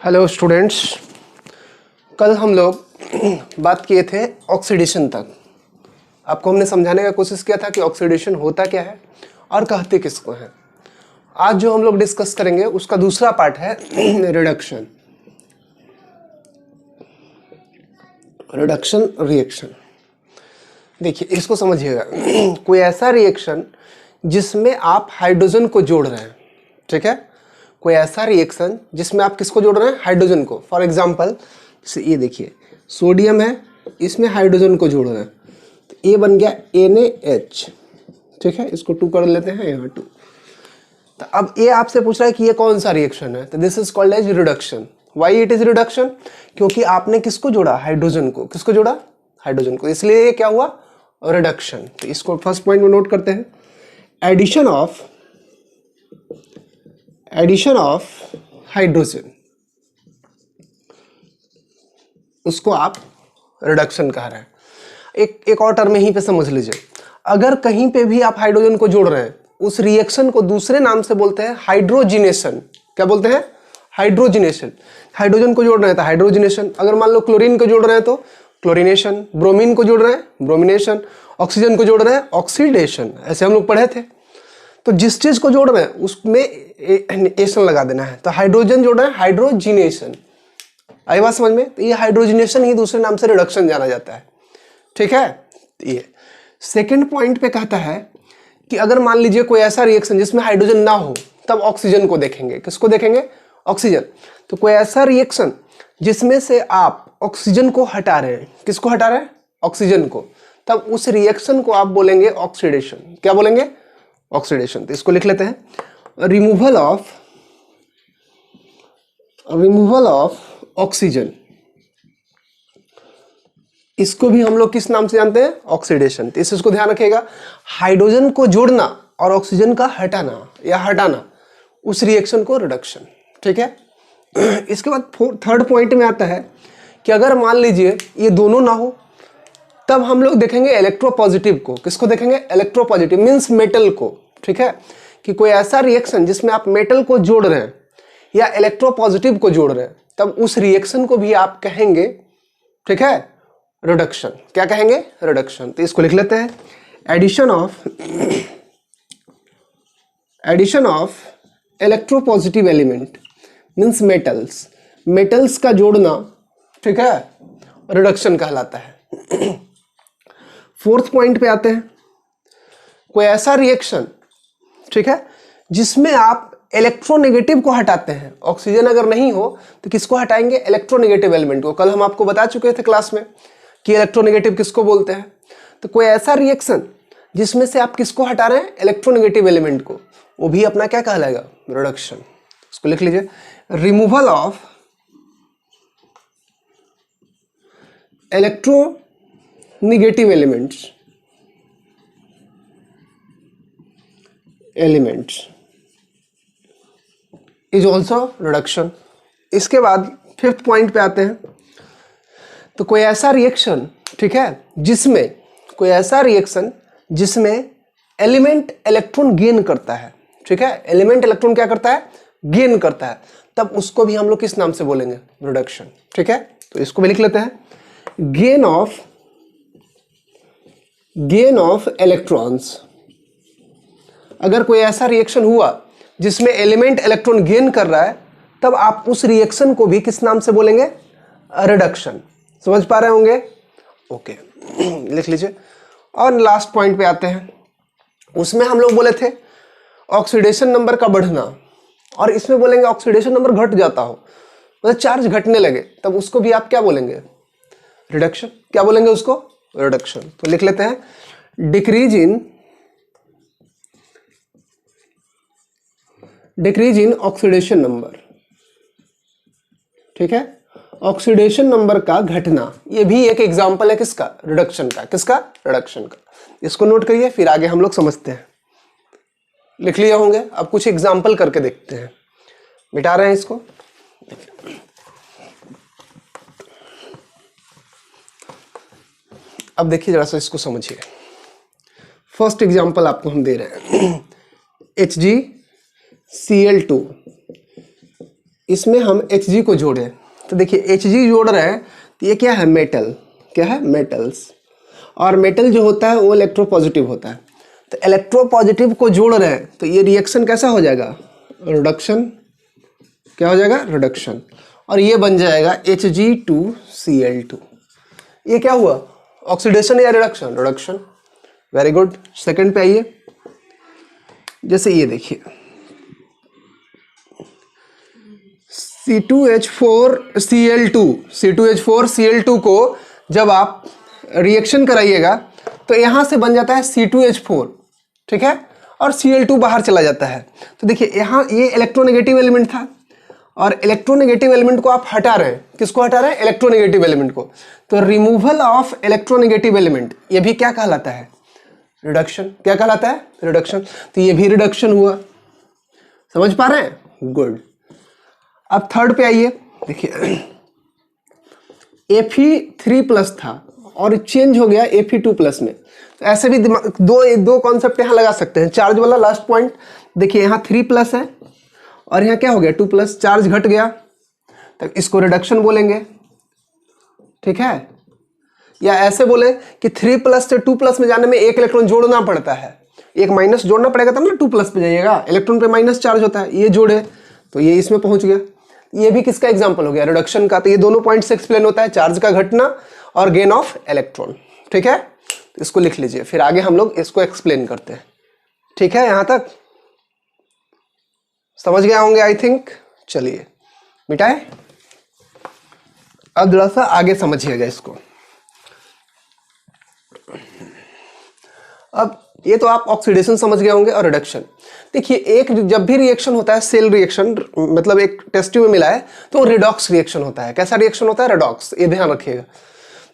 Hello students, कल हम लोग बात किए थे ऑक्सीडेशन तक। आपको हमने समझाने का कोशिश किया था कि ऑक्सीडेशन होता क्या है और कहते किसको हैं। आज जो हम लोग डिस्कस करेंगे उसका दूसरा पार्ट है रिडक्शन। रिडक्शन रिएक्शन, देखिए इसको समझिएगा। कोई ऐसा रिएक्शन जिसमें आप हाइड्रोजन को जोड़ रहे हैं, ठीक है। कोई ऐसा रिएक्शन जिसमें आप किसको जोड़ रहे हैं, हाइड्रोजन को। फॉर एग्जांपल जैसे ये देखिए सोडियम है, इसमें हाइड्रोजन को जोड़ रहे हैं तो ये बन गया NaH, ठीक है। इसको 2 कर लेते हैं, यहाँ 2। तो अब ये आपसे पूछ रहा है कि ये कौन सा रिएक्शन है, तो this is called as reduction. Why it is reduction? क्योंकि आपने किसको जोड़ा, हाइड्रोजन को। किसको जोड़ा, हाइड्रोजन को, इसलिए ये क्या हुआ, रिडक्शन। तो इसको फर्स्ट पॉइंट में नोट करते हैं, एडिशन ऑफ हाइड्रोजन, उसको आप रिडक्शन कह रहे हैं। एक और टर्म यहीं पे समझ लीजिए, अगर कहीं पे भी आप हाइड्रोजन को जोड़ रहे हैं उस रिएक्शन को दूसरे नाम से बोलते हैं हाइड्रोजिनेशन। क्या बोलते हैं, हाइड्रोजिनेशन। हाइड्रोजन को जोड़ रहे हैं तो हाइड्रोजिनेशन। अगर मान लो क्लोरीन को जोड़ रहे हैं तो क्लोरीनेशन, ब्रोमीन को जोड़ रहे हैं ब्रोमिनेशन, ऑक्सीजन को जोड़ रहे हैं ऑक्सीडेशन। ऐसे हम लोग पढ़े थे। तो जिस चीज को जोड़ रहे हैं उसमें एशन लगा देना है। तो हाइड्रोजन जोड़ रहे हैं हाइड्रोजिनेशन। आई बात समझ में? तो ये हाइड्रोजिनेशन ही दूसरे नाम से रिडक्शन जाना जाता है, ठीक है। ये सेकंड पॉइंट पे कहता है कि अगर मान लीजिए कोई ऐसा रिएक्शन जिसमें हाइड्रोजन ना हो, तब ऑक्सीजन को देखेंगे। किसको देखेंगे, ऑक्सीजन। तो कोई ऐसा रिएक्शन जिसमें से आप ऑक्सीजन को हटा रहे हैं, किसको हटा रहे हैं, ऑक्सीजन को, तब उस रिएक्शन को आप बोलेंगे ऑक्सीडेशन। क्या बोलेंगे, ऑक्सीडेशन। तो इसको लिख लेते हैं, रिमूवल ऑफ ऑक्सीजन। इसको भी हम लोग किस नाम से जानते हैं, ऑक्सीडेशन। तो इसको ध्यान रखिएगा, हाइड्रोजन को जोड़ना और ऑक्सीजन का हटाना या हटाना, उस रिएक्शन को रिडक्शन, ठीक है। इसके बाद थर्ड पॉइंट में आता है कि अगर मान लीजिए ये दोनों ना हो, तब हम लोग देखेंगे इलेक्ट्रोपॉजिटिव को। किसको देखेंगे, इलेक्ट्रोपॉजिटिव मींस मेटल को, ठीक है। कि कोई ऐसा रिएक्शन जिसमें आप मेटल को जोड़ रहे हैं या इलेक्ट्रोपॉजिटिव को जोड़ रहे हैं, तब उस रिएक्शन को भी आप कहेंगे, ठीक है, रिडक्शन। क्या कहेंगे, रिडक्शन। तो इसको लिख लेते हैं, addition of electropositive element means metals का जोड़ना, ठीक है, रिडक्शन कहलाता है। फोर्थ पॉइंट पे आते हैं, कोई ऐसा रिएक्शन, ठीक है, जिसमें आप इलेक्ट्रोनेगेटिव को हटाते हैं। ऑक्सीजन अगर नहीं हो तो किसको हटाएंगे, इलेक्ट्रोनेगेटिव एलिमेंट को। कल हम आपको बता चुके थे क्लास में कि इलेक्ट्रोनेगेटिव किसको बोलते हैं। तो कोई ऐसा रिएक्शन जिसमें से आप किसको हटा रहे हैं, इलेक्ट्रोनेगेटिव एलिमेंट को, वो भी अपना क्या कहलाएगा, रिडक्शन। इसको लिख लीजिए, removal of electronegative elements is also reduction. इसके बाद फिफ्थ पॉइंट पे आते हैं, तो कोई ऐसा रिएक्शन, ठीक है, जिसमें एलिमेंट इलेक्ट्रॉन गेन करता है, ठीक है। एलिमेंट इलेक्ट्रॉन क्या करता है, गेन करता है, तब उसको भी हम लोग किस नाम से बोलेंगे, रिडक्शन, ठीक है। तो इसको भी लिख लेते हैं, गेन ऑफ इलेक्ट्रॉन्स। अगर कोई ऐसा रिएक्शन हुआ जिसमें एलिमेंट इलेक्ट्रॉन गेन कर रहा है, तब आप उस रिएक्शन को भी किस नाम से बोलेंगे, रिडक्शन। समझ पा रहे होंगे, ओके। लिख लीजिए। और लास्ट पॉइंट पे आते हैं, उसमें हम लोग बोले थे ऑक्सीडेशन नंबर का बढ़ना, और इसमें बोलेंगे ऑक्सीडेशन नंबर घट जाता हो, मतलब चार्ज घटने लगे, तब उसको भी आप क्या बोलेंगे, रिडक्शन। क्या बोलेंगे उसको, रिडक्शन। तो लिख लेते हैं, डिक्रीज इन ऑक्सीडेशन नंबर, ठीक है। ऑक्सीडेशन नंबर का घटना, ये भी एक एग्जांपल है किसका, रिडक्शन का। किसका, रिडक्शन का। इसको नोट करिए, फिर आगे हम लोग समझते हैं। लिख लिए होंगे, अब कुछ एग्जांपल करके देखते हैं। मिटा रहे हैं इसको। अब देखिए जरा सा इसको समझिए। फर्स्ट एग्जांपल आपको हम दे रहे हैं, HgCl2 इसमें हम Hg को जोड़े, तो देखिए Hg जोड़ रहे हैं तो ये क्या है, मेटल, क्या है, मेटल्स। और मेटल जो होता है वो इलेक्ट्रोपॉजिटिव होता है, तो इलेक्ट्रोपॉजिटिव को जोड़ रहे हैं तो ये रिएक्शन कैसा हो जाएगा, रिडक्शन। क्या हो जाएगा, रिडक्शन। और ये बन जाएगा Hg2Cl2। ये क्या हुआ, ऑक्सीडेशन या reduction, reduction. Very good. Second पे आइए, जैसे ये देखिए C2H4Cl2 को जब आप रिएक्शन कराइएगा तो यहां से बन जाता है C2H4, ठीक है, और Cl2 बाहर चला जाता है। तो देखिए यहाँ ये इलेक्ट्रोनेगेटिव एलिमेंट था और इलेक्ट्रोनेगेटिव एलिमेंट को आप हटा रहे हैं, किसको हटा रहे हैं, इलेक्ट्रोनेगेटिव एलिमेंट को। तो रिमूवल ऑफ इलेक्ट्रोनेगेटिव एलिमेंट ये भी क्या कहलाता है, रिडक्शन। क्या कहलाता है, रिडक्शन। तो ये भी रिडक्शन हुआ, समझ पा रहे हैं, गुड। अब थर्ड पे आइए, देखिए Fe3+ था और चेंज हो गया Fe2+ में। तो ऐसे भी दो कॉन्सेप्ट यहाँ लगा सकते हैं। चार्ज वाला लास्ट पॉइंट देखिए, यहाँ 3+ है और यहाँ क्या हो गया 2+, चार्ज घट गया, तो इसको रिडक्शन बोलेंगे, ठीक है। या ऐसे बोले कि 3+ से 2+ में जाने में एक इलेक्ट्रॉन जोड़ना पड़ता है, एक माइनस जोड़ना पड़ेगा तब ना 2+ पे जाइएगा, इलेक्ट्रॉन पे माइनस चार्ज होता है, ये जोड़े तो ये इसमें पहुंच गया। ये भी किसका एग्जांपल हो गया, रिडक्शन का। तो ये दोनों पॉइंट से एक्सप्लेन होता है, चार्ज का घटना और गेन ऑफ इलेक्ट्रॉन, ठीक है। तो इसको लिख लीजिए, फिर आगे हम लोग इसको एक्सप्लेन करते हैं, ठीक है। यहां तक समझ गए होंगे आई थिंक। चलिए मिटाए, अब थोड़ा सा आगे समझिएगा इसको। अब ये तो आप ऑक्सीडेशन समझ गए होंगे और रिडक्शन। देखिए एक जब भी रिएक्शन होता है, सेल रिएक्शन मतलब एक टेस्ट ट्यूब में मिला है तो रिडॉक्स रिएक्शन होता है। कैसा रिएक्शन होता है, रिडॉक्स, ये ध्यान रखिएगा।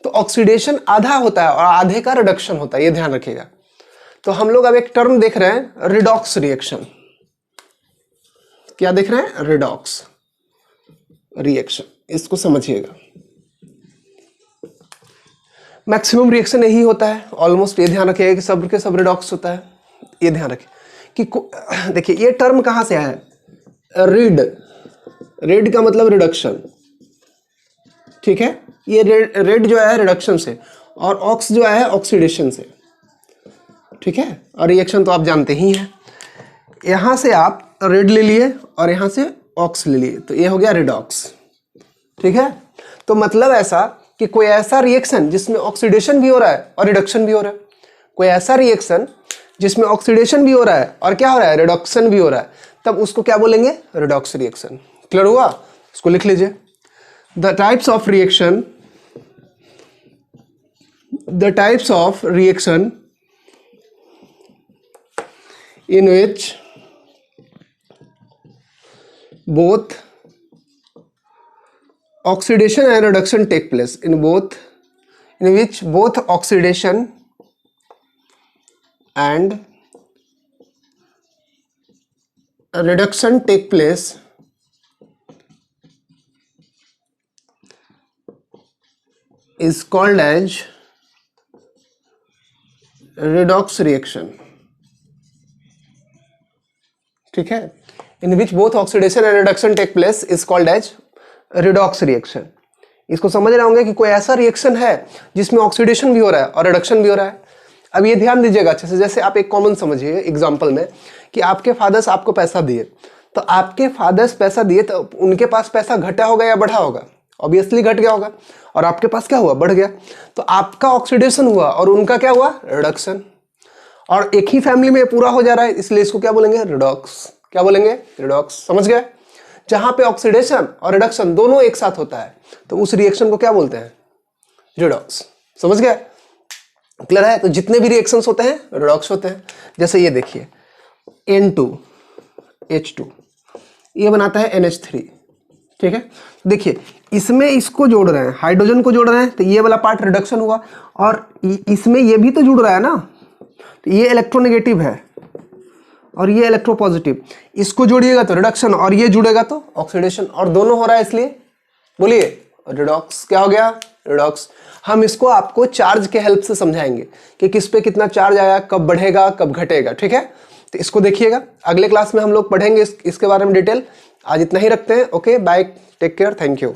तो ऑक्सीडेशन आधा होता है और आधे का रिडक्शन होता है, ये ध्यान रखिएगा। तो हम लोग अब एक टर्म देख रहे हैं, रिडॉक्स रिएक्शन। क्या देख रहे हैं, रिडॉक्स रिएक्शन, इसको समझिएगा। मैक्सिमम रिएक्शन यही होता है ऑलमोस्ट, ये ध्यान रखिएगा कि सब के सब रिडॉक्स होता है, ये ध्यान रखिए कि देखिए ये टर्म कहां से आया है, रिड, रेड का मतलब रिडक्शन, ठीक है। ये रेड जो है रिडक्शन से और ऑक्स जो है ऑक्सीडेशन से, ठीक है। और रिएक्शन तो आप जानते ही हैं, यहां से आप रेड ले लिए और यहां से ऑक्स ले लिए, तो ये हो गया रिडॉक्स, ठीक है। तो मतलब ऐसा कि कोई ऐसा रिएक्शन जिसमें ऑक्सीडेशन भी हो रहा है और रिडक्शन भी हो रहा है, कोई ऐसा रिएक्शन जिसमें ऑक्सीडेशन भी हो रहा है और क्या हो रहा है, रिडक्शन भी हो रहा है, तब उसको क्या बोलेंगे, रिडॉक्स रिएक्शन। क्लियर हुआ, इसको लिख लीजिए। The types of reaction, the types of reaction in which both oxidation and reduction take place, in which both oxidation and reduction take place is called as redox reaction, ठीक है। In which both oxidation and reduction take place is called as redox reaction. इसको समझ रहे होंगे कि कोई ऐसा reaction है जिसमें ऑक्सीडेशन भी हो रहा है और रिडक्शन भी हो रहा है। अब ये ध्यान दीजिएगा अच्छे से, जैसे आप एक कॉमन समझिए एग्जांपल में कि आपके फादर्स आपको पैसा दिए, तो आपके फादर्स पैसा दिए तो उनके पास पैसा घटा होगा या बढ़ा होगा, ऑब्वियसली घट गया होगा, और आपके पास क्या हुआ, बढ़ गया। तो आपका ऑक्सीडेशन हुआ और उनका क्या हुआ, रिडक्शन। और एक ही फैमिली में पूरा हो जा रहा है, इसलिए इसको क्या बोलेंगे, रिडॉक्स। क्या बोलेंगे, रिडॉक्स। समझ गए, जहां पे ऑक्सीडेशन और रिडक्शन दोनों एक साथ होता है तो उस रिएक्शन को क्या बोलते हैं, रिडॉक्स। समझ गए, क्लियर है। तो जितने भी रिएक्शंस होते हैं रिडॉक्स होते हैं। जैसे ये देखिए N2H2 ये बनाता है NH3, ठीक है। देखिए इसमें इसको जोड़ रहे हैं, हाइड्रोजन को जोड़ रहे हैं, तो ये वाला पार्ट रिडक्शन हुआ, और इसमें ये भी तो जुड़ रहा है ना, तो ये इलेक्ट्रोनेगेटिव है और ये इलेक्ट्रोपॉजिटिव, इसको जोड़िएगा तो रिडक्शन और ये जुड़ेगा तो ऑक्सीडेशन, और दोनों हो रहा है, इसलिए बोलिए रिडॉक्स। क्या हो गया, रिडॉक्स। हम इसको आपको चार्ज के हेल्प से समझाएंगे कि किस पे कितना चार्ज आया, कब बढ़ेगा कब घटेगा, ठीक है। तो इसको देखिएगा, अगले क्लास में हम लोग पढ़ेंगे इसके बारे में डिटेल। आज इतना ही रखते हैं। Okay bye, take care, thank you.